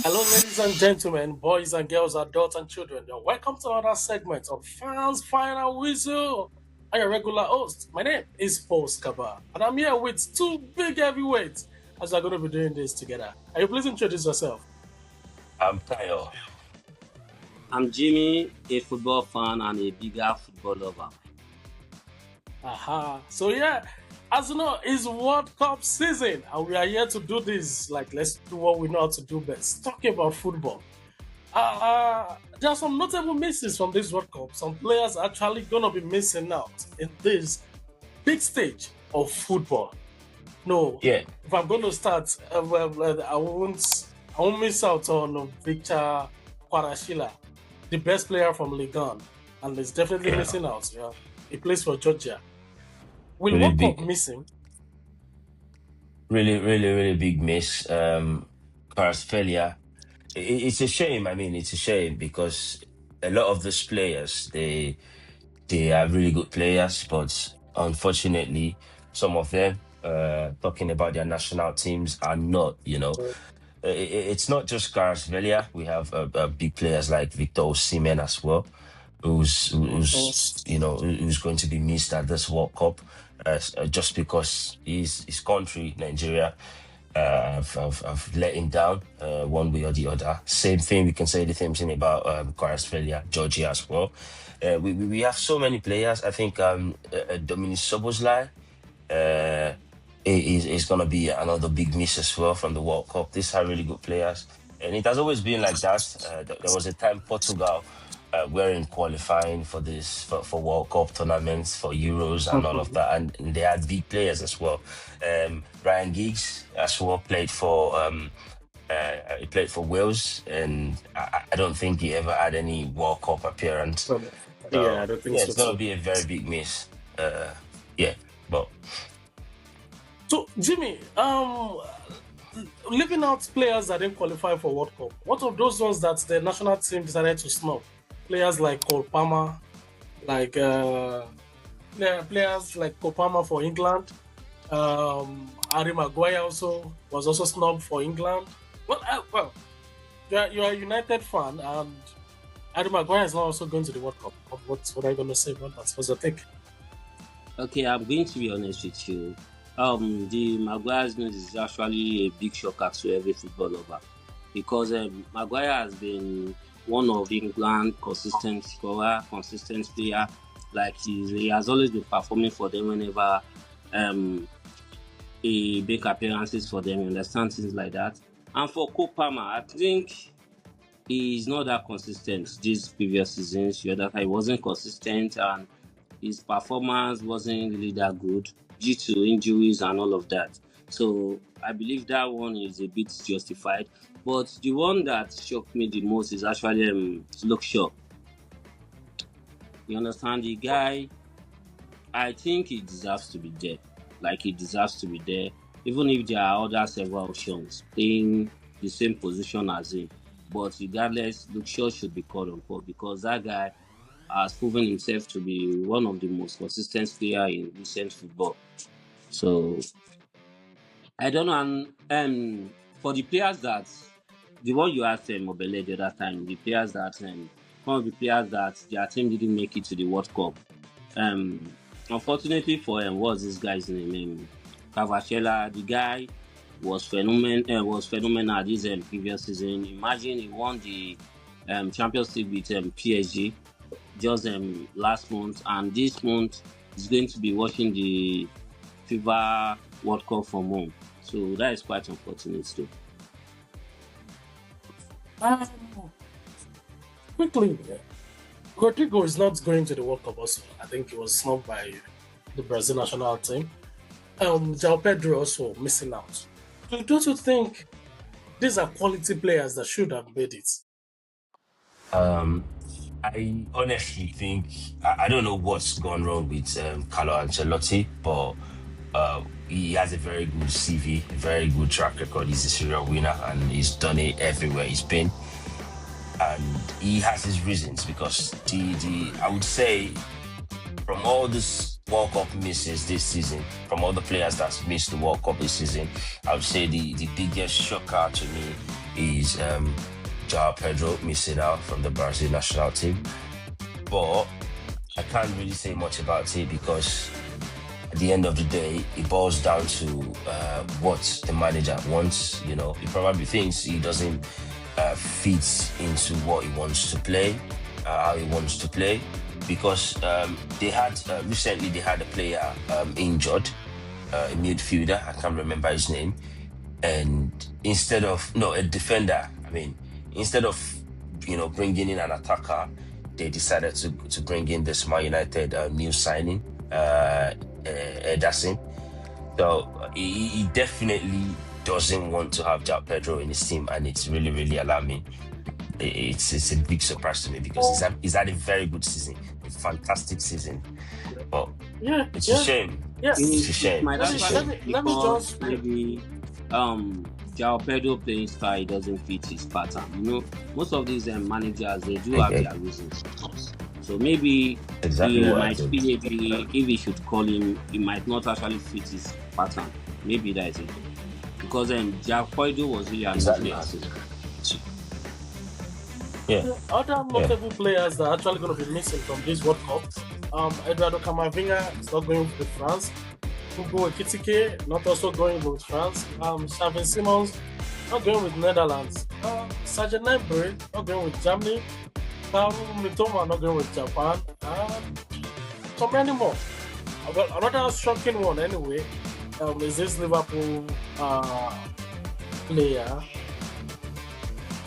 Hello, ladies and gentlemen, boys and girls, adults and children. You're welcome to another segment of Fans Final Whistle. I'm your regular host. My name is Paul Skaba, and I'm here with two big heavyweights as we're going to be doing this together. Are you please introduce yourself? I'm Tayo. I'm Jimmy, a football fan and a bigger football lover. Aha. So, yeah, as you know, it's World Cup season, and we are here to do this. Like, let's do what we know how to do best talking about football. There are some notable misses from this World Cup. Some players are actually going to be missing out in this big stage of football. No, Yeah, if I'm going to start, I won't miss out on Victor Kwarashila, the best player from Ligue 1, and he's definitely yeah. missing out. Yeah, he plays for Georgia. Will Really World Cup big, missing? really big miss. Kvaratskhelia. It's a shame. I mean, it's a shame because a lot of these players, they are really good players, but unfortunately, some of them, talking about their national teams, are not. It's not just Kvaratskhelia. We have big players like Victor Osimhen as well, who's going to be missed at this World Cup, just because his country, Nigeria, have let him down one way or the other. Same thing, we can say the same thing about Kvaratskhelia, Georgia as well. We have so many players. I think Dominik Soboslai uh, is going to be another big miss as well from the World Cup. These are really good players. And it has always been like that. There was a time Portugal were in qualifying for for World Cup tournaments, for Euros and all of that. And they had big players as well. Ryan Giggs as well he played for Wales, and I don't think he ever had any World Cup appearance. Yeah, I So don't think yeah, so it's gonna too. be a very big miss. Yeah, but So, Jimmy, leaving out players that didn't qualify for World Cup, what of those ones that the national team decided to snub? Players like Cole Palmer, like players like Cole Palmer for England. Harry Maguire also was also snubbed for England. Well, you're a United fan, and Harry Maguire is not also going to the World Cup. What are you going to say about that? What's your take? Okay, I'm going to be honest with you. The Maguire's news is actually a big shocker to every football lover because Maguire has been one of England consistent scorer, consistent player. Like he has always been performing for them whenever um, he make appearances for them. You understand things like that. And for Kopama, I think he's not that consistent these previous seasons. You know that he wasn't consistent and his performance wasn't really that good due to injuries and all of that. So I believe that one is a bit justified. But the one that shocked me the most is actually Luke Shaw. You understand the guy? I think he deserves to be there. Like he deserves to be there, even if there are other several options playing the same position as him. But regardless, Luke Shaw should be called on board because that guy has proven himself to be one of the most consistent player in recent football. So I don't know. And for the players that the one you asked Mobele the other time, the players that one of the players that their team didn't make it to the World Cup. Um, Unfortunately for him, what's this guy's name? Cavachella, the guy was phenomenal this previous season. Imagine he won the Champions League with PSG just last month, and this month he's going to be watching the FIFA World Cup from home. So that is quite unfortunate too. Um, Quickly, Rodrigo is not going to the World Cup also. I think he was snubbed by the Brazil national team. João Pedro also missing out. So don't you think these are quality players that should have made it? um, I honestly think I don't know what's gone wrong with Carlo Ancelotti, but he has a very good CV, a very good track record. He's a serial winner, and he's done it everywhere he's been. And he has his reasons because the I would say from all this World Cup misses this season, from all the players that's missed the World Cup this season, I would say the biggest shocker to me is Joao Pedro missing out from the Brazil national team. But I can't really say much about it because at the end of the day, it boils down to what the manager wants. You know, he probably thinks he doesn't fit into what he wants to play, how he wants to play. Because they had recently they had a player injured, a midfielder. I can't remember his name. And a defender. I mean, instead of bringing in an attacker, they decided to bring in this Man United new signing, Ederson. So he definitely doesn't want to have Joao Pedro in his team, and it's really, really alarming. It's a big surprise to me because he's had a very good season, a fantastic season. But it's a shame. Yes. It's a shame. Let me just maybe Joao Pedro playing style doesn't fit his pattern. You know, most of these managers, they do have their reasons. So maybe he might feel maybe if he should call him, he might not actually fit his pattern. Maybe that is it. Because Joao Pedro was really amazing. Other notable players that are actually going to be missing from this World Cup, Eduardo Camavinga is not going with France. Hugo Ekitike not also going with France. Xavi Simons not going with Netherlands. Serge Gnabry not going with Germany. Kaoru Mitoma not going with Japan. So many more. Well, another shocking one anyway is this Liverpool player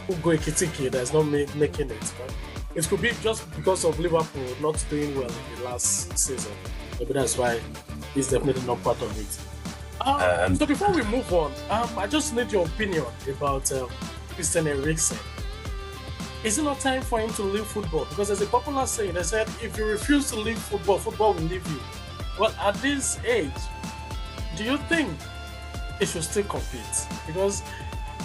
Hugo Ekitike that's not making it. But it could be just because of Liverpool not doing well in the last season. Maybe that's why he's definitely not part of it. So before we move on, I just need your opinion about Christian Eriksen. Is it not time for him to leave football? Because there's a popular saying that said, if you refuse to leave football, football will leave you. Well, at this age, do you think he should still compete? Because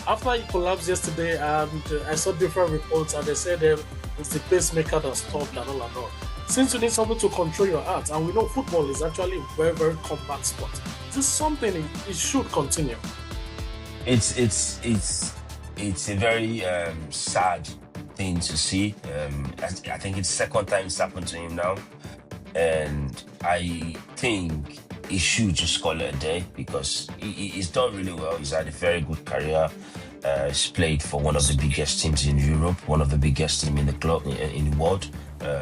after he collapsed yesterday, and I saw different reports, and they said it's the pacemaker that stopped and all and all. Since you need something to control your heart, and we know football is actually a very, very combat sport, this is something it should continue. It's a very sad thing to see. I think it's the second time it's happened to him now, and I think he should just call it a day because he's done really well. He's had a very good career. He's played for one of the biggest teams in Europe, one of the biggest teams in the club in the world.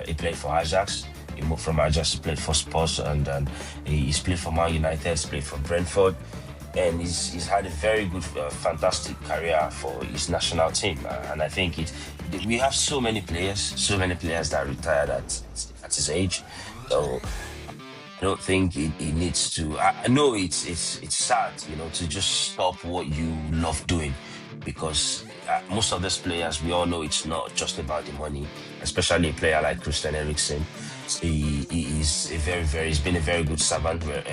He played for Ajax. He moved from Ajax to play for Spurs, and he's played for Man United. He's played for Brentford, and he's had a very good, fantastic career for his national team. And I think we have so many players that retired at his age. So I don't think he needs to. I know it's sad, to just stop what you love doing, because most of these players, we all know it's not just about the money, especially a player like Christian Eriksen. He is he's been a very good servant where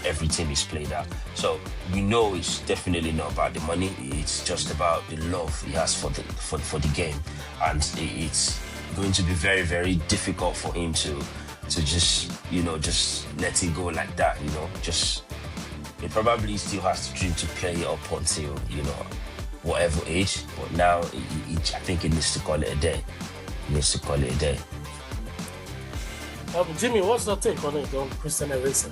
every team he's played at. So we know it's definitely not about the money. It's just about the love he has for the game, and it's going to be very, very difficult for him to just let it go like that. He probably still has to dream to play up until whatever age, but now I think he needs to call it a day. Jimmy, what's your take on it, on Christian Eriksen?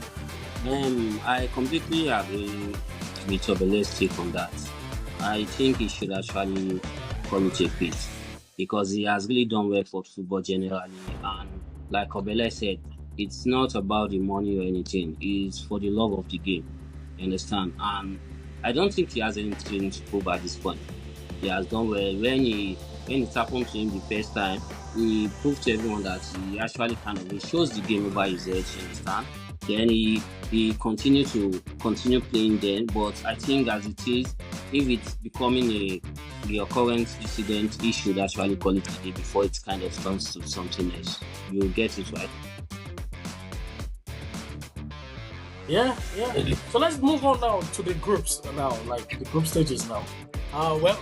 I completely agree with Obele's take on that. I think he should actually call it a quit, because he has really done well for football generally, and like Obele said, it's not about the money or anything. It's for the love of the game. You understand? And I don't think he has anything to prove at this point. He has done well. When it happened to him the first time, he proved to everyone that he actually he shows the game over his head. You understand? Then he continue playing then. But I think as it is, if it's becoming a recurrent incident, he should actually call it a day before it kind of turns to something else. You'll get it right. Yeah. So let's move on now to the groups now, like the group stages now. Well,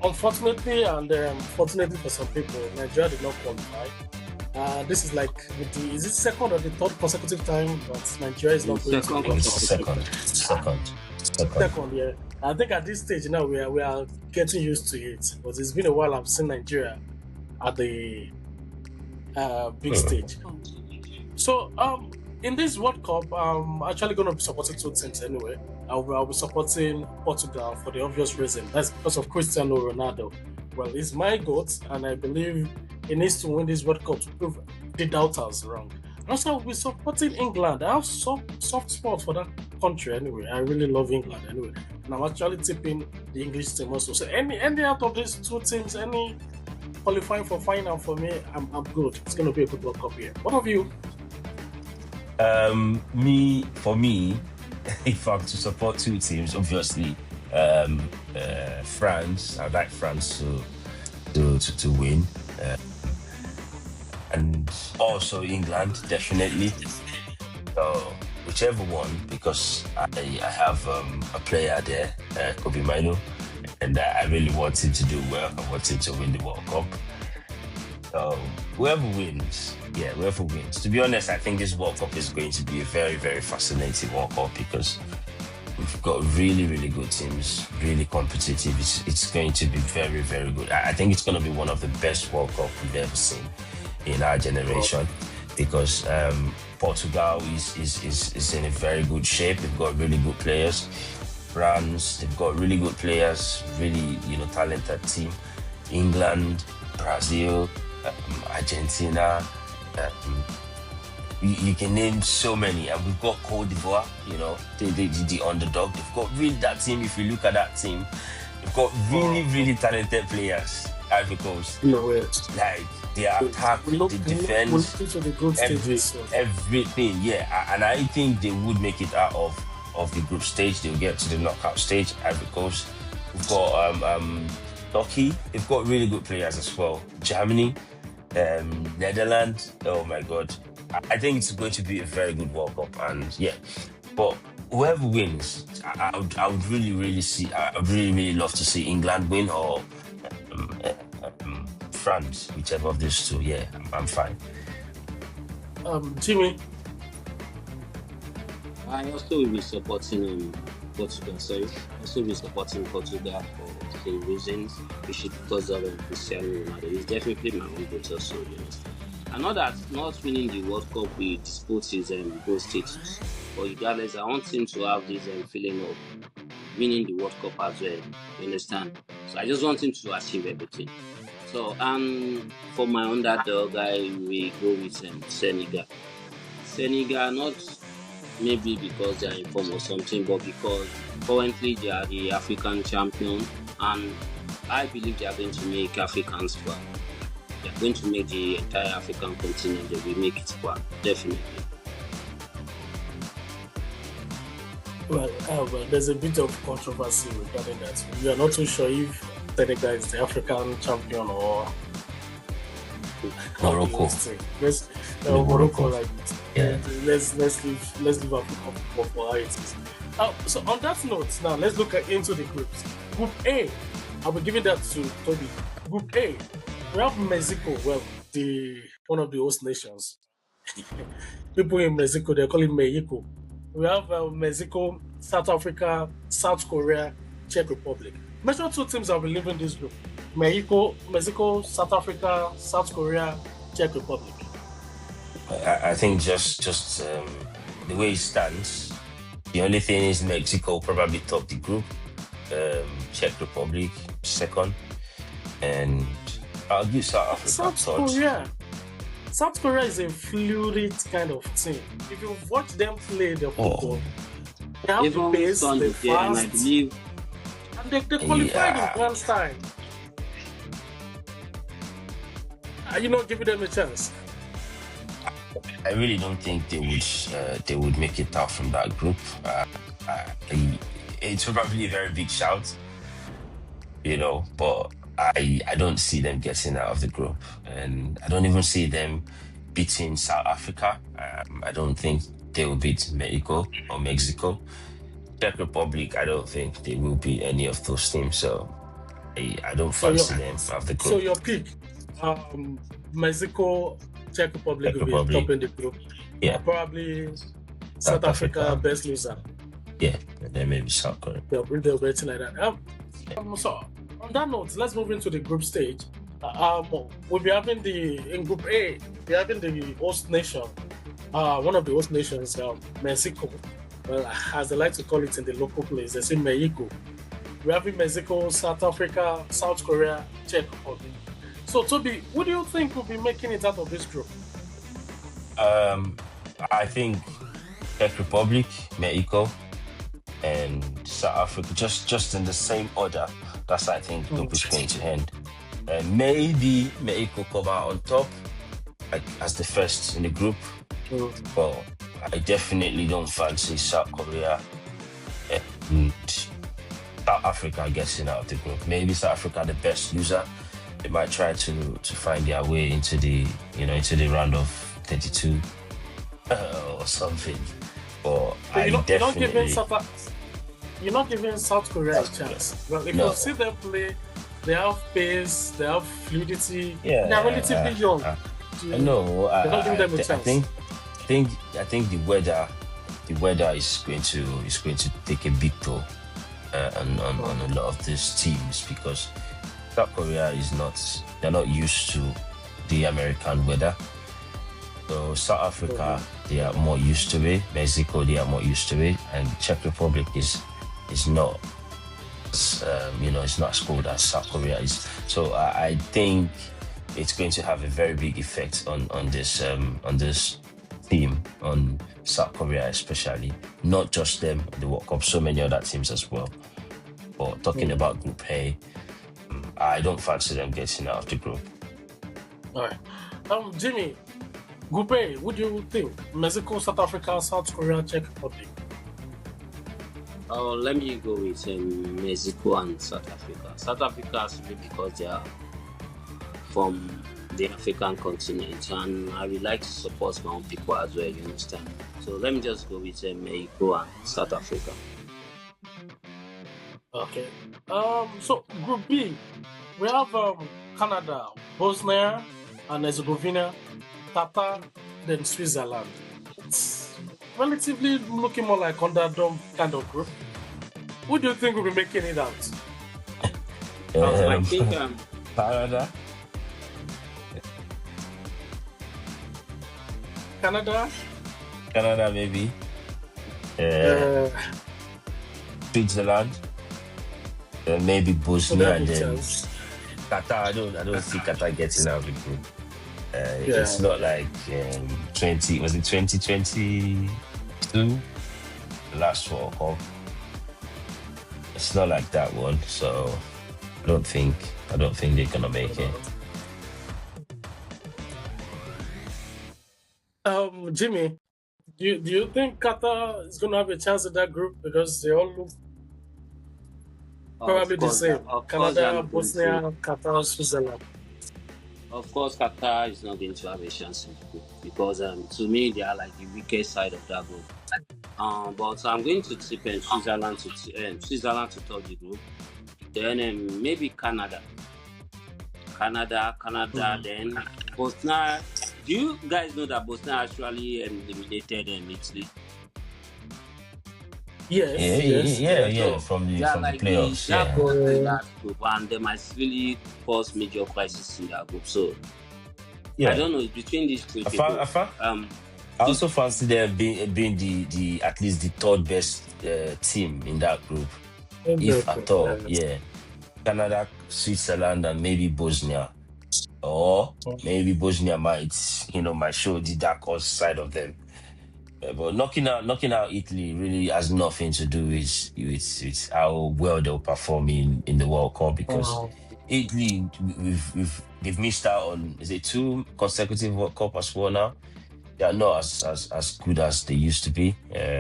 unfortunately and fortunately for some people, Nigeria did not qualify. This is like is it second or the third consecutive time that Nigeria is not going to qualify? Second. second, yeah. I think at this stage now we are getting used to it, but it's been a while I've seen Nigeria at the big stage. So in this World Cup, I'm actually going to be supporting two teams anyway. I'll be supporting Portugal for the obvious reason. That's because of Cristiano Ronaldo. Well, he's my GOAT, and I believe he needs to win this World Cup to prove the doubters wrong. Also, I'll be supporting England. I have soft spot for that country anyway. I really love England anyway. And I'm actually tipping the English team also. So any out of these two teams, any qualifying for final for me, I'm good. It's going to be a good World Cup here. What of you? For me, if I'm to support two teams, obviously, France. I'd like France to win, and also England, definitely. So whichever one, because I have a player there, Kobe Mino, and I really want him to do well. I want him to win the World Cup. So whoever wins. To be honest, I think this World Cup is going to be a very, very fascinating World Cup because we've got really, really good teams, really competitive. It's going to be very, very good. I think it's going to be one of the best World Cup we've ever seen in our generation because Portugal is in a very good shape. They've got really good players. France, they've got really good players, really, talented team. England, Brazil, Argentina, you can name so many, and we've got Cote d'Ivoire, the underdog. They've got really that team. If you look at that team, they've got really, really talented players. Ivory Coast, like their attack, the defense, everything. Yeah, and I think they would make it out of the group stage. They'll get to the knockout stage. Ivory Coast. We've got Turkey. They've got really good players as well. Germany. Netherlands, oh my God. I think it's going to be a very good World Cup, and but whoever wins, I would really, really I would really, really love to see England win or France, whichever of these two. Yeah, I'm fine. Jimmy? I also will be supporting Portugal. Sorry, I also will be supporting Portugal for the same reasons, which is because of Cristiano Ronaldo. He's definitely my own vote also. I know that not winning the World Cup will dispute his goal status, but regardless, I want him to have this feeling of winning the World Cup as well. You understand? So I just want him to achieve everything. So for my underdog, I will go with Senegal. Senegal, not maybe because they are in form or something, but because currently they are the African champion, and I believe they are going to make Africans proud. They are going to make the entire African continent. They will make it proud, definitely. Well, there's a bit of controversy regarding that. We are not too sure if Senegal is the African champion or Morocco. Morocco, like let's leave Africa for how it is. So on that note, now let's look into the groups. Group A, I'll be giving that to Toby. Group A, we have Mexico. Well, one of the host nations. People in Mexico, they call it Mexico. We have Mexico, South Africa, South Korea, Czech Republic. Mention two teams that will be leaving this group: Mexico, South Africa, South Korea, Czech Republic. I think just the way it stands, the only thing is Mexico probably top the group, Czech Republic second, and I'll give South Africa third. South Korea is a fluid kind of team. If you watch them play the football, they have the pace, the fast, and they qualified in grand style. Are you not giving them a chance? I really don't think they would make it out from that group. It's probably a very big shout, but I don't see them getting out of the group, and I don't even see them beating South Africa. I don't think they will beat Mexico or Mexico. Czech Republic, I don't think they will beat any of those teams. So I don't fancy them out of the group. So your pick, Mexico, Czech Republic will be top in the group. Yeah. Probably South Africa, best loser. Yeah, and then maybe South Korea. They'll be like that. So on that note, let's move into the group stage. We'll be having in Group A, we're having the host nation, one of the host nations, Mexico. Well, as they like to call it in the local place, they say Mexico. We're having Mexico, South Africa, South Korea, Czech Republic. So, Toby, what do you think will be making it out of this group? I think Czech Republic, Mexico, and South Africa, just in the same order. That's I think the group is going to end. Maybe Mexico come out on top, like as the first in the group. But I definitely don't fancy South Korea and South Africa getting out of the group. Maybe South Africa the best loser. They might try to find their way into the round of 32 or something. But you're not giving South Korea a chance. Well, if you see them play, they have pace, they have fluidity. Yeah, they're relatively young. I know. They're not giving them a chance. I think the weather is going to take a big toll on a lot of these teams, because South Korea they're not used to the American weather. So South Africa, they are more used to it. Mexico, they are more used to it, and Czech Republic is not, it's not as cold as South Korea is. So I think it's going to have a very big effect on this team, on South Korea especially. Not just them, the World Cup, so many other teams as well. But talking about Group A, I don't fancy them getting out of the group. All right, Jimmy, Group A, what do you think? Mexico, South Africa, South Korea, Czech Republic. Let me go with Mexico and South Africa. South Africa simply because they are from the African continent, and I would like to support my own people as well, you understand? So let me just go with Mexico and South Africa. Okay. So Group B, we have Canada, Bosnia and Herzegovina, Qatar, then Switzerland. It's relatively looking more like underdog kind of group. Who do you think will be making it out? I think Canada maybe. Switzerland. Maybe Bosnia and then Qatar. I don't see Qatar getting out of the group. It's not like 2022, the last World Cup. It's not like that one, so I don't think they're gonna make it. Jimmy, do you think Qatar is gonna have a chance in that group, because they all look probably the same? Canada, Bosnia, Qatar, Switzerland. Of course, Qatar is not going to have a chance in the group, because to me they are like the weakest side of that group. But I'm going to tip Switzerland to top the group. Then maybe Canada. Then Bosnia. Do you guys know that Bosnia actually eliminated Italy? Yes. From the playoffs. That group, and they might really cause major crisis in that group. So I don't know, it's between these two people. I also fancy them being the at least the third best team in that group, if at all. Yeah, Canada, Switzerland, and maybe Bosnia, or maybe Bosnia might show the dark horse side of them. But knocking out Italy really has nothing to do with how well they'll perform in the World Cup, because Italy, they've missed out on, is it 2 consecutive World Cup as well now? They are not as good as they used to be.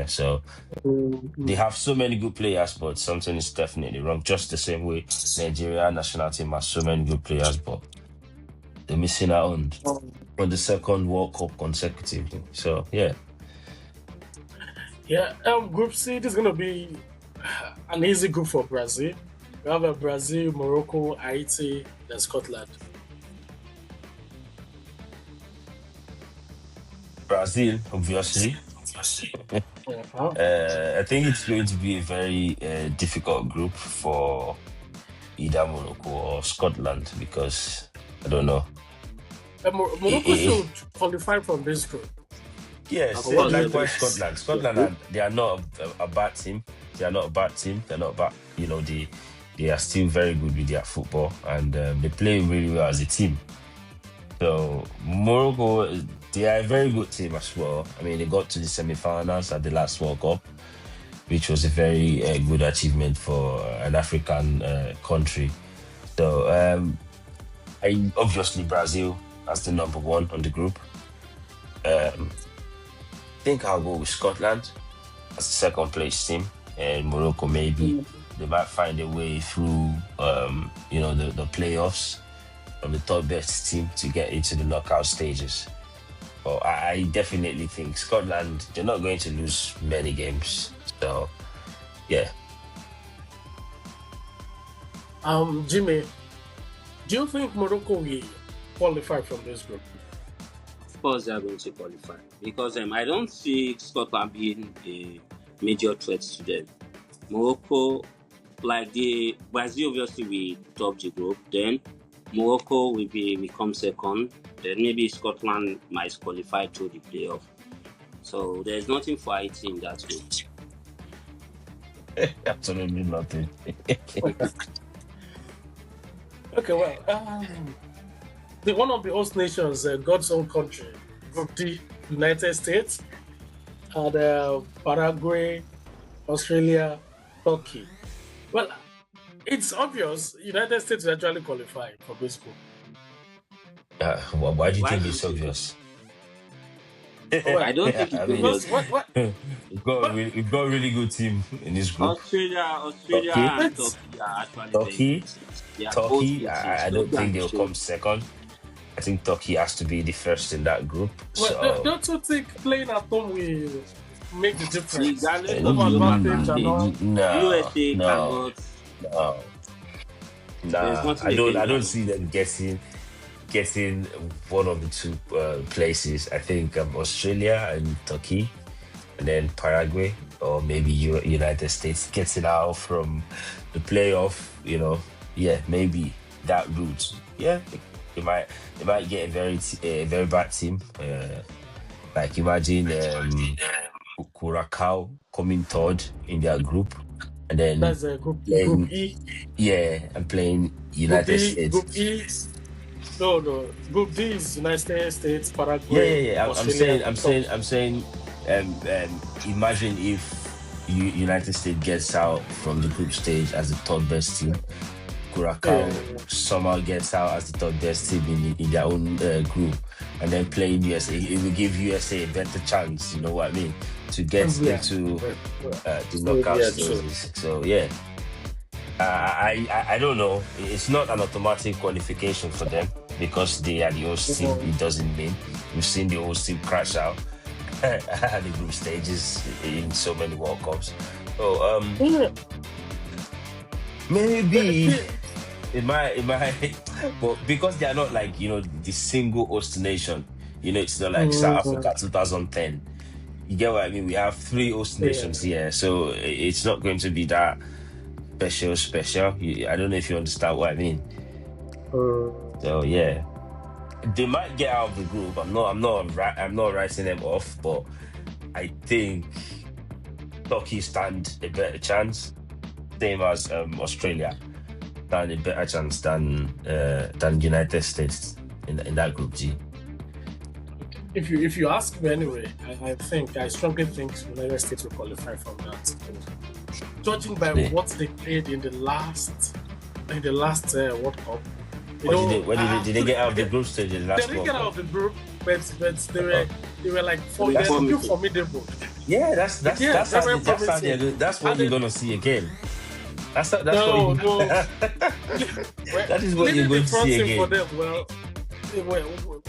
So they have so many good players, but something is definitely wrong. Just the same way Nigeria national team has so many good players, but they're missing out on the second World Cup consecutively. So yeah. Yeah, Group C, this is going to be an easy group for Brazil. We have Brazil, Morocco, Haiti, and Scotland. Brazil, obviously. Uh-huh. I think it's going to be a very difficult group for either Morocco or Scotland because I don't know. Morocco should qualify from this group. Yes, Of course, likewise yeah. Scotland. Scotland, they are not a bad team. They are not a bad team. They're not bad. They are still very good with their football and they play really well as a team. So Morocco, they are a very good team as well. I mean, they got to the semi-finals at the last World Cup, which was a very good achievement for an African country. So I obviously Brazil as the number one on the group. I think I'll go with Scotland as the second place team, and Morocco maybe they might find a way through the playoffs of the third best team to get into the knockout stages. But I definitely think Scotland, they're not going to lose many games. So yeah. Jimmy, do you think Morocco will qualify from this group? Of course, they are going to qualify because I don't see Scotland being a major threat to them. Morocco, like the Brazil, obviously we top the group. Then Morocco will become second. Then maybe Scotland might qualify to the playoff. So there's nothing for Haiti in that group. Absolutely nothing. Okay, well, one of the host nations, God's own country, Group D, United States, and Paraguay, Australia, Turkey. Well, it's obvious United States will actually qualify for this group. Why do you Why think do it's you think obvious? I don't think I it's mean, Because obvious. what? we've got a really good team in this group. Australia Turkey, and Turkey are actually very Turkey, good teams. They are both Turkey. good I teams. don't think they'll Turkey come second. I think Turkey has to be the first in that group. Well, So don't you think playing at home will make the difference? regardless Home of human advantage and all. advantage, no, USA no, cannot. no, There's nah. nothing I they don't. can I don't do. see them getting one of the two places. I think Australia and Turkey, and then Paraguay or maybe United States getting out from the playoff. Yeah, maybe that route. Yeah, they might get a very bad team. Like imagine Curacao coming third in their group, and then That's Group playing E. and playing Group United D. States. Group E. No. Group D is United States, Yeah, Paraguay, yeah. Australia. I'm saying. Imagine if United States gets out from the group stage as the third best team. Curacao somehow gets out as the third best team in their own group, and then playing USA. It will give USA a better chance. You know what I mean? To get into the knockout Yeah, true. stages. So yeah. I don't know. It's not an automatic qualification for them because they are the host team. It doesn't mean we've seen the host team crash out at the group stages in so many World Cups. So maybe it might, but because they are not like the single host nation. It's not like South Africa 2010. You get what I mean? We have 3 host nations here, so it's not going to be that special. I don't know if you understand what I mean. So yeah, they might get out of the group. I'm not writing them off, but I think Turkey stand a better chance, same as Australia stand a better chance than United States in that group G. If you ask me anyway, I strongly think United States will qualify from that. Judging by what they played in the last World Cup, Did they get out of the group stage in the last they didn't World get out Cup? of the group, but they were like formidable. Yeah, that's Yeah, how they were they're that's what And you're they- gonna see again. That's what No. That is what you're going to see for again. them. Well,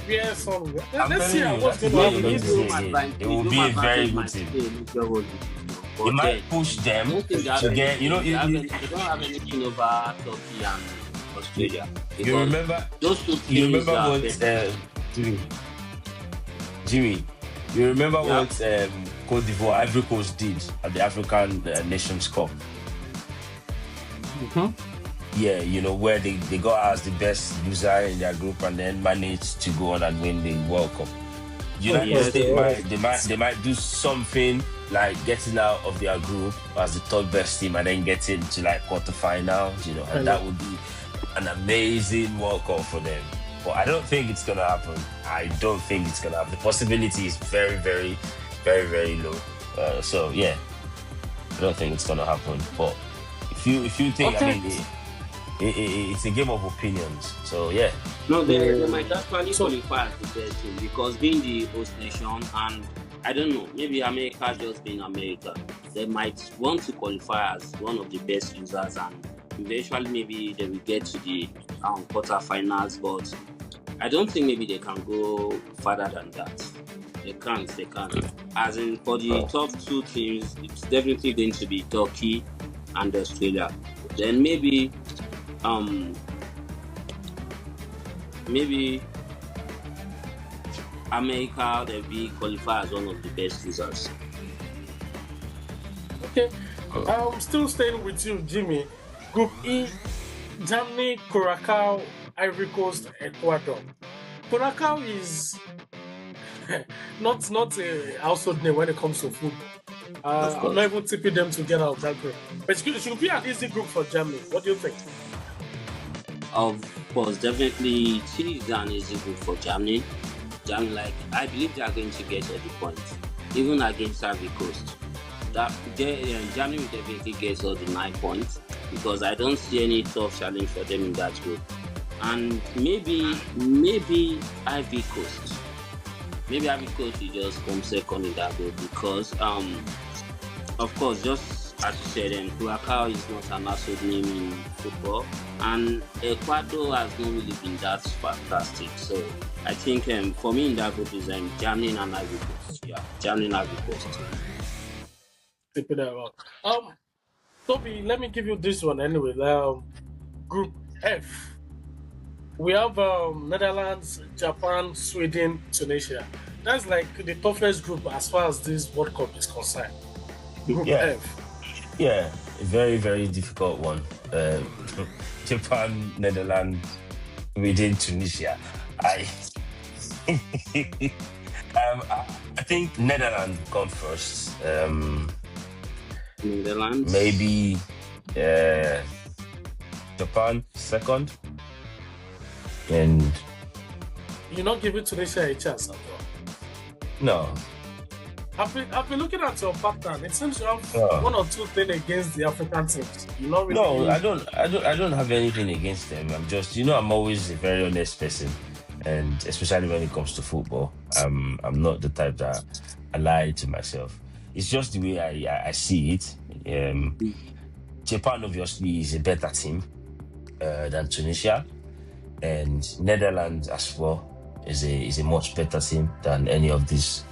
yeah, some. I'm Let's see telling you, what's that's going what to you're happen. going to see again. It will be a very good team. It might push them to get. They don't have anything over Turkey and Australia. You Because remember? those two You teams remember are what better. Jimmy? You remember Yeah. what Cote d'Ivoire, Ivory Coast did at the African Nations Cup. Yeah, where they got as the best user in their group and then managed to go on and win the World Cup. United Yes, States they might do something like getting out of their group as the third best team and then getting to like quarterfinals, and that would be an amazing World Cup for them. But I don't think it's gonna happen. The possibility is very, very, very, very low. So yeah, I don't think it's gonna happen. But if you think, Okay. I mean, it's a game of opinions. So yeah. No, they might actually qualify as the best team because being the host nation, and I don't know, maybe America just being America, they might want to qualify as one of the best users, and eventually maybe they will get to the quarterfinals. But I don't think maybe they can go further than that. They can't. As in, for the top two teams, it's definitely going to be Turkey and Australia. Then maybe America, they'll be qualified as one of the best users. Okay. I'm still staying with you, Jimmy. Group E, Germany, Curacao, Ivory Coast, Ecuador. Curacao is not a household name when it comes to football. I'm not even tipping them to get out of that group. But it should be an easy group for Germany. What do you think? Of course, definitely it is an easy group for Germany. Germany, I believe they are going to get 30 points, even against Ivory Coast. Germany will definitely get all the 9 points because I don't see any tough challenge for them in that group. And maybe Ivory Coast. Maybe Ivory Coast will just come second in that group because, of course, just as you said, Curacao is not an household name in football, and Ecuador has not really been that fantastic. So I think for me in that group is Germany and Ivory Coast. Yeah, Germany and Ivory Coast. Tip it out. Toby, let me give you this one anyway. Group F. We have Netherlands, Japan, Sweden, Tunisia. That's like the toughest group as far as this World Cup is concerned. Group F. Yeah, a very, very difficult one. Japan, Netherlands, Sweden, Tunisia. I think Netherlands come first. Netherlands. Maybe Japan second. And you're not giving Tunisia a chance at all. No. I've been looking at your pattern. It seems you have one or two things against the African teams. No, I don't have anything against them. I'm just, I'm always a very honest person, and especially when it comes to football, I'm not the type that I lie to myself. It's just the way I see it. Japan obviously is a better team than Tunisia, and Netherlands as well is a much better team than any of these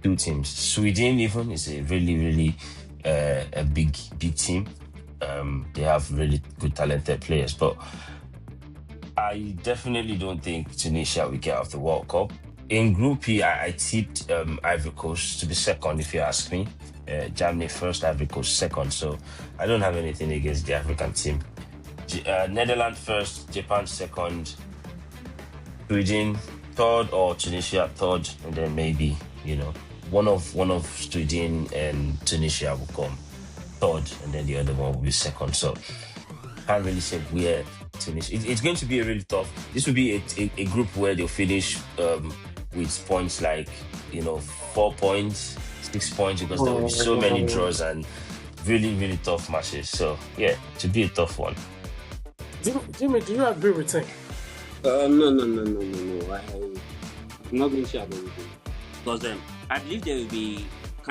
two teams. Sweden even is a really, really a big team. They have really good talented players, but I definitely don't think Tunisia will get out of the World Cup. In Group E, I tipped Ivory Coast to be second, if you ask me. Germany first, Ivory Coast second. So I don't have anything against the African team. Netherlands first, Japan second, Sweden third, or Tunisia third, and then maybe one of Sweden and Tunisia will come third, and then the other one will be second. So can't really say where Tunisia. It's going to be a really tough. This will be a group where they'll finish with points like 4 points, 6 points, because there will be so many draws and really, really tough matches. So yeah, to be a tough one. Jimmy, do you agree with him? No. I'm not going to agree with him because I believe there will be a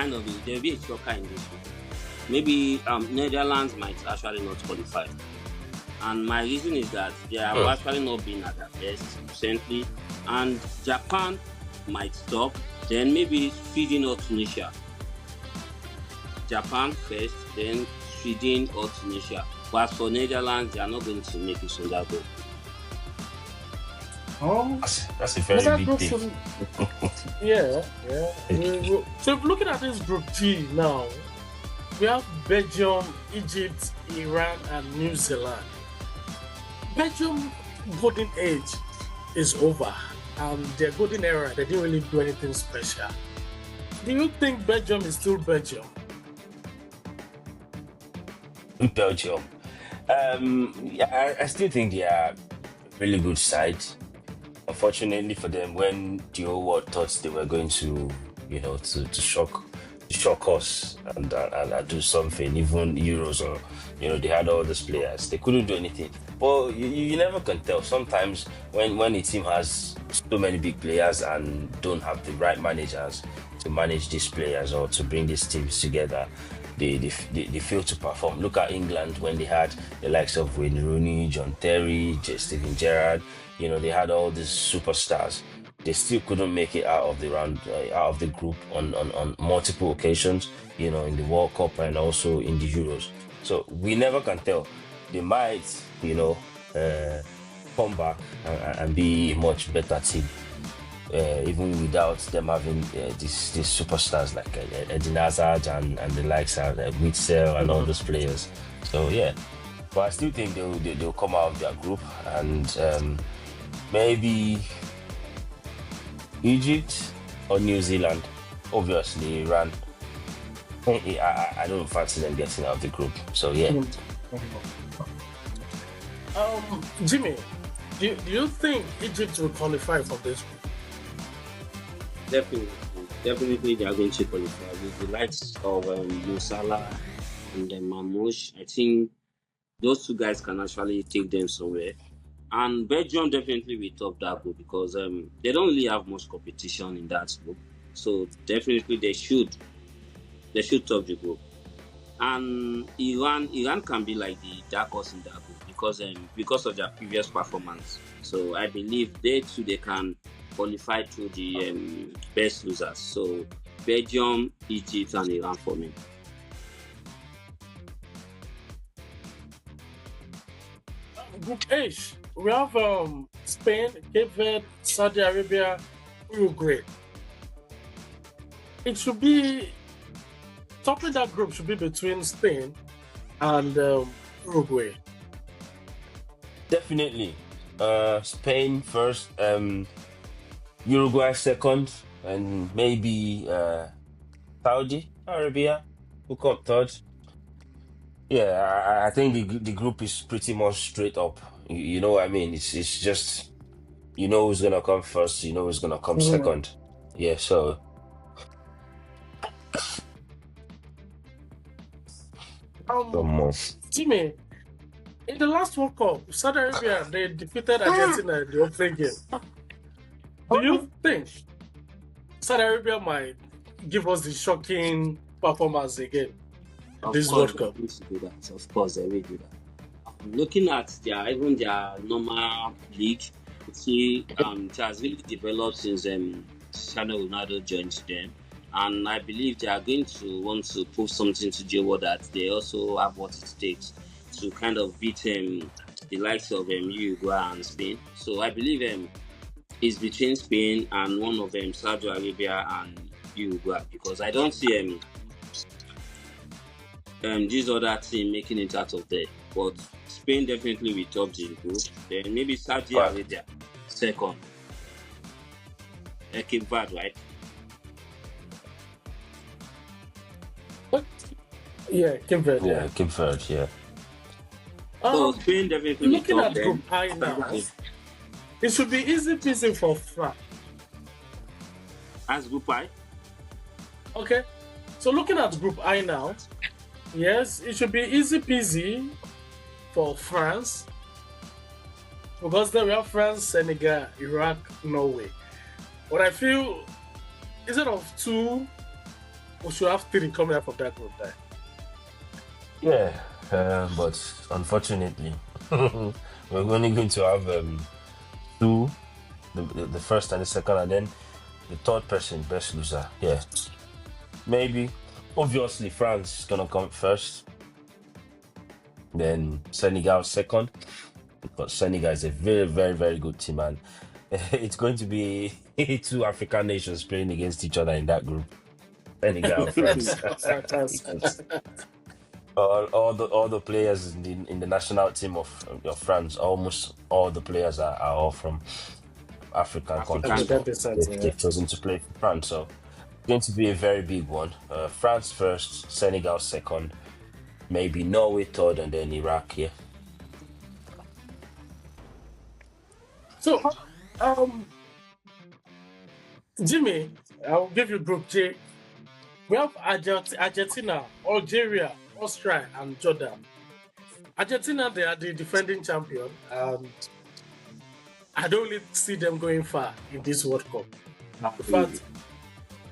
shocker in this group. Maybe Netherlands might actually not qualify, and my reason is that they have actually not been at their best recently, and Japan might stop. Then maybe Sweden or Tunisia. Japan first, then Sweden or Tunisia. But for Netherlands, they are not going to make it in that group. Oh, That's a very big thing. Yeah, yeah. So looking at this Group G now, we have Belgium, Egypt, Iran, and New Zealand. Belgium golden age is over, and their golden era, they didn't really do anything special. Do you think Belgium is still Belgium? Belgium. Yeah, I still think they are a really good side. Unfortunately for them, when the whole world thought they were going to, to shock us and do something, even Euros or, they had all these players, they couldn't do anything. Well, you never can tell. Sometimes when a team has so many big players and don't have the right managers to manage these players or to bring these teams together, they fail to perform. Look at England when they had the likes of Wayne Rooney, John Terry, Steven Gerrard. They had all these superstars. They still couldn't make it out of the round, out of the group on multiple occasions. In the World Cup and also in the Euros. So we never can tell. They might, come back and be a much better team even without them having these superstars like Eden Hazard and the likes of Witsel and all those players. So yeah, but I still think they'll come out of their group and maybe Egypt or New Zealand. Obviously, Iran. I don't fancy them getting out of the group. So yeah. Jimmy, do you think Egypt will qualify for this group? Definitely, they are going to qualify with the likes of Mo Salah and Mamouche. I think those two guys can actually take them somewhere. And Belgium definitely will top that group because they don't really have much competition in that group. So definitely they should top the group. And Iran can be like the dark horse in that group because of their previous performance. So I believe they can qualify through the best losers. So Belgium, Egypt, and Iran for me. Group H, we have Spain, Cape Verde, Saudi Arabia, Uruguay. It should be topping that group should be between Spain and Uruguay. Definitely. Spain first, Uruguay second, and maybe Saudi Arabia who come third. Yeah, I think the group is pretty much straight up. You know what I mean? It's just who's gonna come first, who's gonna come second. Yeah, so Jimmy, in the last World Cup, Saudi Arabia they defeated Argentina in the opening game. Do you think Saudi Arabia might give us the shocking performance again this World Cup? Of course, they will do that. Looking at their normal league, see, it has really developed since Cristiano Ronaldo joined them, and I believe they are going to want to prove something to the world that they also have what it takes to kind of beat the likes of Uruguay and Spain. So I believe it's between Spain and one of them, Saudi Arabia and Uruguay, because I don't see this other team making it out of there. But Spain definitely will top the group. Then maybe Saudi Arabia second. Cape Verde, right? What? Yeah, Cape Verde. Yeah, Cape Verde, yeah. So Spain definitely looking will at top Group I now, it should be easy peasy for France. As Group I? Okay. So looking at Group I now, yes, it should be easy peasy for France because then we have France, Senegal, Iraq, Norway. But I feel instead of two, we should have three coming out from that group there. Yeah, but unfortunately, we're only going to have two, the first and the second, and then the third person, best loser. Yeah, maybe. Obviously, France is gonna come first, then Senegal second, because Senegal is a very, very, very good team, and it's going to be two African nations playing against each other in that group. Senegal, France. Because all the players in the national team of France, almost all the players are all from African countries. African. They've chosen to play for France, so it's going to be a very big one. France first, Senegal second, maybe Norway third, and then Iraq here. So, um, Jimmy, I'll give you Group J. We have Argentina, Algeria, Austria, and Jordan. Argentina, they are the defending champion. I don't really see them going far in this World Cup. In fact,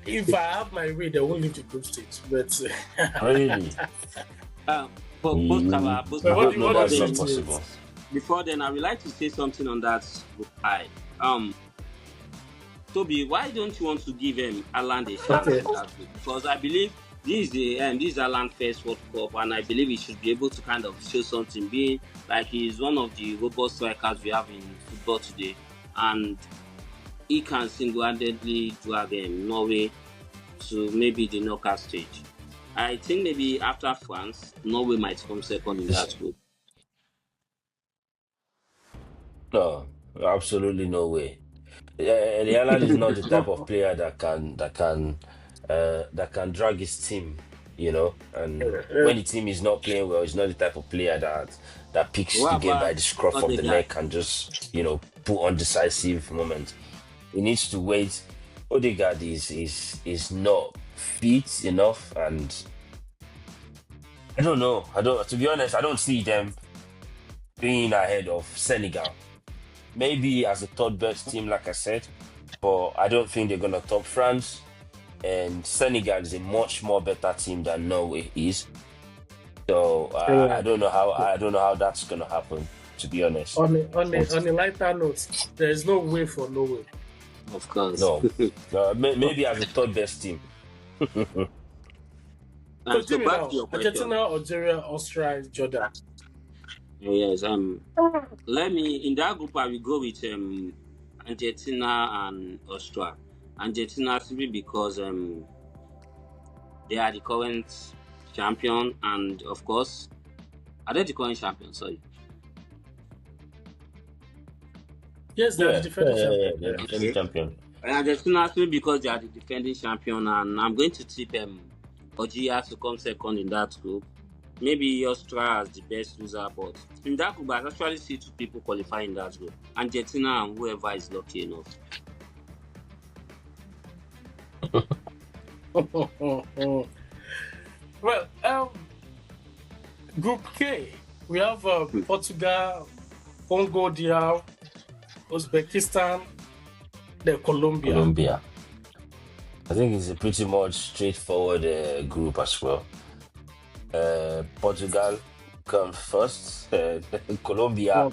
if I have my way, they won't leave the group stage. But Really? Both Kaba, But I what hope do you no, want that's to not say? possible. before then, I would like to say something on that. Toby, why don't you want to give Alan a chance Okay. in that group? Because I believe this is Alan first World Cup, and I believe he should be able to kind of show something. Being like he's one of the robust strikers we have in football today, and he can single-handedly drag Norway to maybe the knockout stage. I think maybe after France, Norway might come second in that group. No, absolutely no way. The Island is not the type of player that can drag his team, And when the team is not playing well, he's not the type of player that picks What the game by about the scruff of the Odegaard? neck and just put on decisive moment. He needs to wait. Odegaard is not fit enough, and I don't know. To be honest, I don't see them being ahead of Senegal. Maybe as a third best team, like I said, but I don't think they're gonna top France. And Senegal is a much more better team than Norway is. So I don't know how that's gonna happen. To be honest, On a lighter note, there is no way for Norway. Of course. no. Maybe as a third best team. So, So Jimmy, back now, to your question. Argentina, Algeria, Austria, Jordan. Yes. Let me in that group. I will go with Argentina and Austria. Argentina simply because they are the current champion, and of course, are they the current champion? Sorry. Yes, they are the defending champion. They're defending champion. And Argentina simply because they are the defending champion, and I'm going to tip Algeria to come second in that group. Maybe Austria as the best loser, but in that group, I actually see two people qualifying in that group: Argentina and whoever is lucky enough. Well, Group K, we have Portugal, Congo DR, Uzbekistan, then Colombia. Colombia. I think it's a pretty much straightforward group as well. Portugal comes first, Colombia,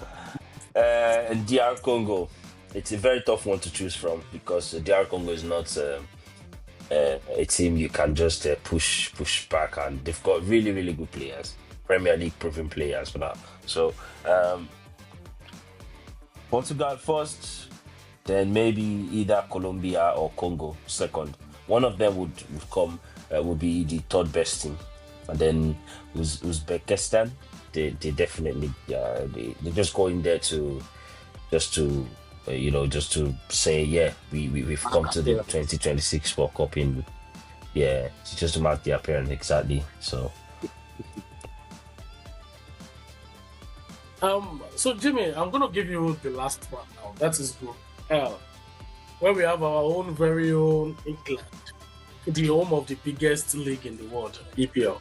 and DR Congo. It's a very tough one to choose from because DR Congo is not a team you can just push back, and they've got really, really good players, Premier League proven players for now. So Portugal first, then maybe either Colombia or Congo second. One of them would come, would be the third best team, and then Uzbekistan. They definitely they just go in there to say we've come to the 2026 World Cup it's just to mark the appearance exactly. So So Jimmy, I'm gonna give you the last one now. That is Group L, where we have our own very own England, the home of the biggest league in the world, EPL.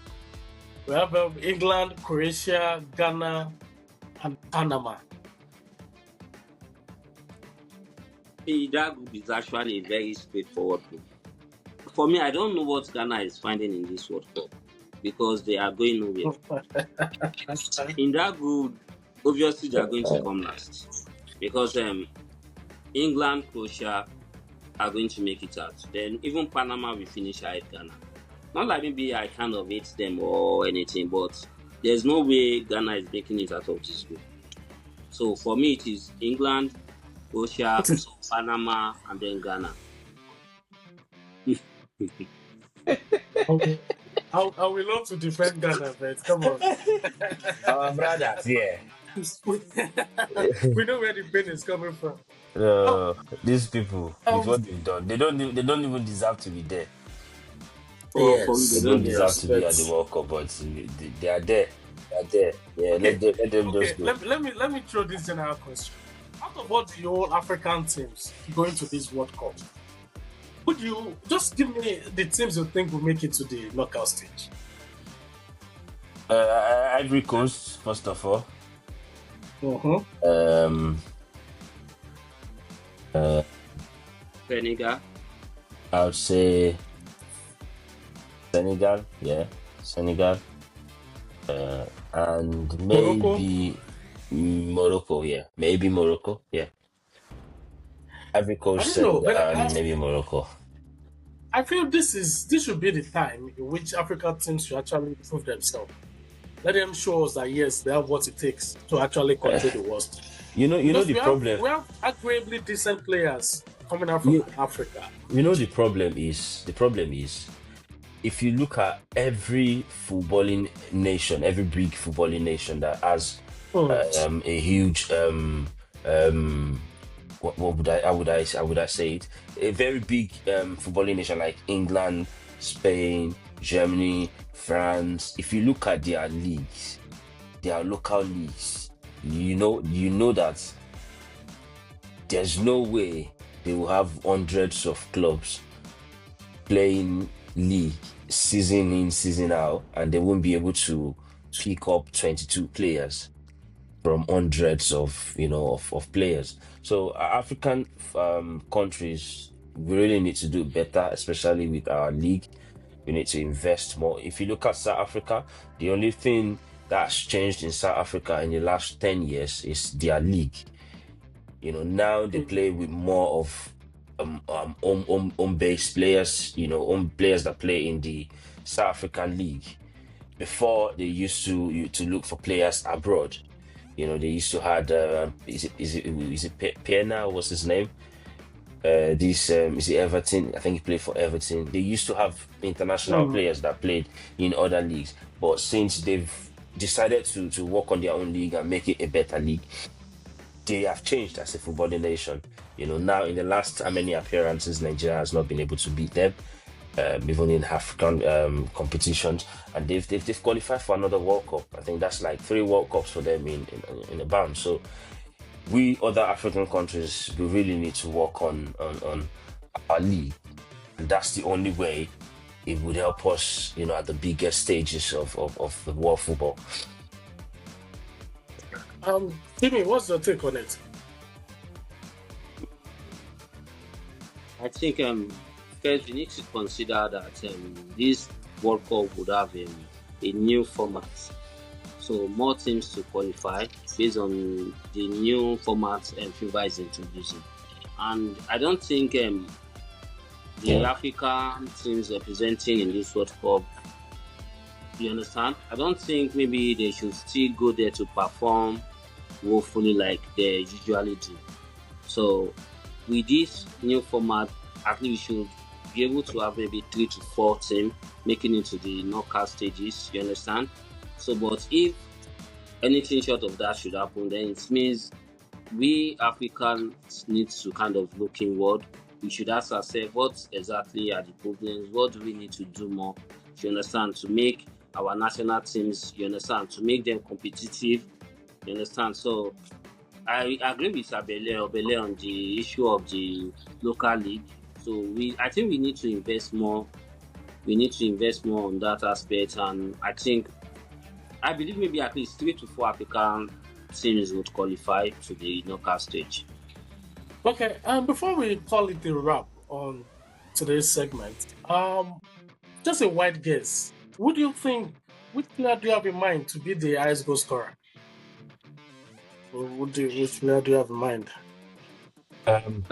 We have England, Croatia, Ghana, and Panama. That group is actually a very straightforward group. For me, I don't know what Ghana is finding in this World Cup because they are going nowhere. In that group, obviously they are going to come last because England, Croatia are going to make it out. Then even Panama will finish ahead Ghana. Not like maybe I kind of hate them or anything, but there's no way Ghana is making it out of this group. So for me, it is England, Croatia, Panama, and then Ghana. Okay. I will love to defend Ghana, but come on. Our brothers, yeah. we we know where the pain is coming from. Oh, These people, with um, what they've done, they don't even deserve to be there. For me, They they yes, don't don't deserve deserve. yes, to be but at the World Cup, but they are there. They are there. Yeah, okay, let them okay. just go. Let me throw this general question. Out of all the whole African teams going to this World Cup, would you just give me the teams you think will make it to the knockout stage? Ivory Coast, first of all. Uh-huh. Um, uh, Senegal. I would say Senegal, yeah, Senegal, and Morocco. maybe Morocco, yeah, maybe Morocco, yeah. Ivory I Coast, don't know, Senegal, but and maybe Morocco. I feel this should be the time in which African teams should actually prove themselves. Let them show us that yes, they have what it takes to actually Uh, control the world. you know Because the problem. we have arguably decent players coming out from You Africa. you know the problem is if you look at every footballing nation, every big footballing nation that has Hmm. a huge what would I say it, a very big footballing nation like England, Spain, Germany, France. If you look at their leagues, their local leagues, you know that there's no way they will have hundreds of clubs playing league season in, season out, and they won't be able to pick up 22 players from hundreds of players. So African countries, we really need to do better, especially with our league. We need to invest more. If you look at South Africa, the only thing that's changed in South Africa in the last 10 years is their league. Now they play with more of home-based players, home players that play in the South African league. Before, they used to look for players abroad. They used to had is it Pena? What's his name? This is it Everton? I think he played for Everton. They used to have international players that played in other leagues, but since they've decided to work on their own league and make it a better league, they have changed as a footballing nation. Now in the last how many appearances, Nigeria has not been able to beat them, even in African competitions, and they've qualified for another World Cup. I think that's like 3 World Cups for them in a bound. So we other African countries, we really need to work on our league, and that's the only way it would help us, at the biggest stages of the world football. Timmy, what's your take on it? I think first we need to consider that this World Cup would have a new format. So more teams to qualify based on the new format FIFA is introducing. And I don't think the African teams representing in this World Cup, you understand? I don't think maybe they should still go there to perform woefully like they usually do. So with this new format, at least we should be able to have maybe 3 to 4 teams making it to the knockout stages, you understand? So but if anything short of that should happen, then it means we Africans need to kind of look inward. We should ask ourselves what exactly are the problems, what do we need to do more, you understand, to make our national teams, you understand, to make them competitive, you understand. So I agree with Obele on the issue of the local league. So I think we need to invest more. We need to invest more on that aspect, and I believe maybe at least 3 to 4 African teams would qualify to the knockout stage. Okay, before we call it a wrap on today's segment, just a wide guess. What do you think? Which player do you have in mind to be the highest goal scorer? Which player do you have in mind? Um,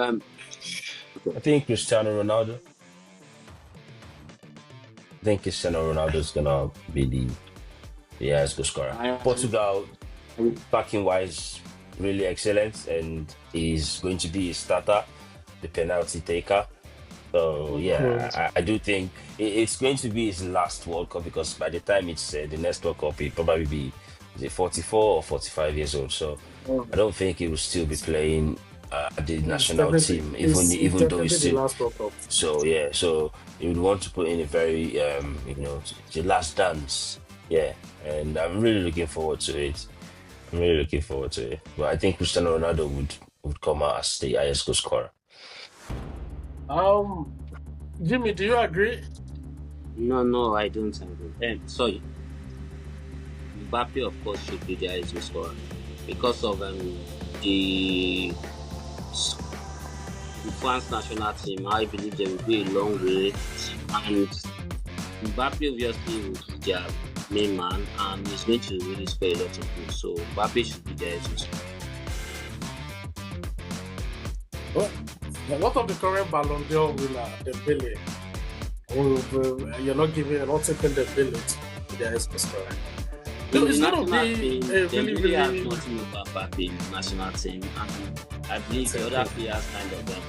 I think Cristiano Ronaldo. I think Cristiano Ronaldo is gonna be the highest goal scorer. I, Portugal, backing wise, really excellent, and he's going to be a starter, the penalty taker. So Mhm. yeah, I do think it's going to be his last World Cup, because by the time it's the next World Cup, he'll probably be, is it 44 or 45 years old. So I don't think he will still be playing the national team, It's even though he's definitely the still. last World Cup. So yeah, so you would want to put in a very the last dance. Yeah, and I'm really looking forward to it. I'm really looking forward to it. But I think Cristiano Ronaldo would come out as the highest goal scorer. Um, Jimmy, do you agree? No, I don't agree. Sorry, Mbappe, of course, should be the highest goal scorer because of the the France national team. I believe they will go a long way, and Mbappe obviously will be their main man, and he's going to really score a lot of goals. So Mbappe should be there. Well, what of the current Ballon d'Or winner, Dembele? You're not taking Dembele to the highest scorer. In It's the going to national be team, a they really, really have really. nothing over Mbappe in the national team, and I believe the other players kind of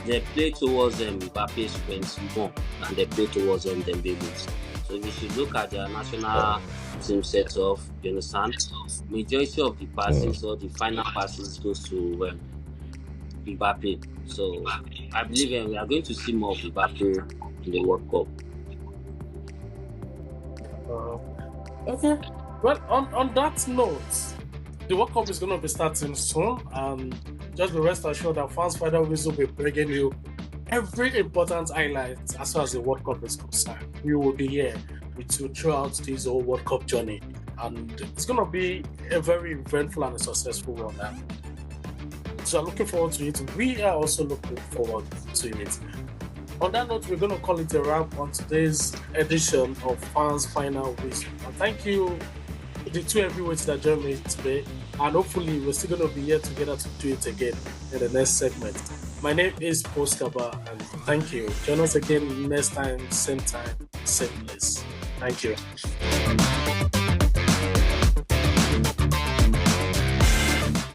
they play towards Mbappe's strengths more than they play towards Dembele's. So if you should look at their national team setup, you understand, majority of the passes or the final passes goes to Mbappe. So I believe we are going to see more of Mbappe in the World Cup. Okay. Well, on that note, the World Cup is going to be starting soon, and just be rest assured that Fans Final will be bringing you every important highlight as far as the World Cup is concerned. We will be here with you throughout this whole World Cup journey, and it's going to be a very eventful and a successful one. So I'm looking forward to it. We are also looking forward to it. On that note, we're going to call it a wrap on today's edition of Fans Final Whistle. And thank you to the two heavyweights that joined me today. And hopefully, we're still going to be here together to do it again in the next segment. My name is Post Kaba, and thank you. Join us again next time, same place. Thank you.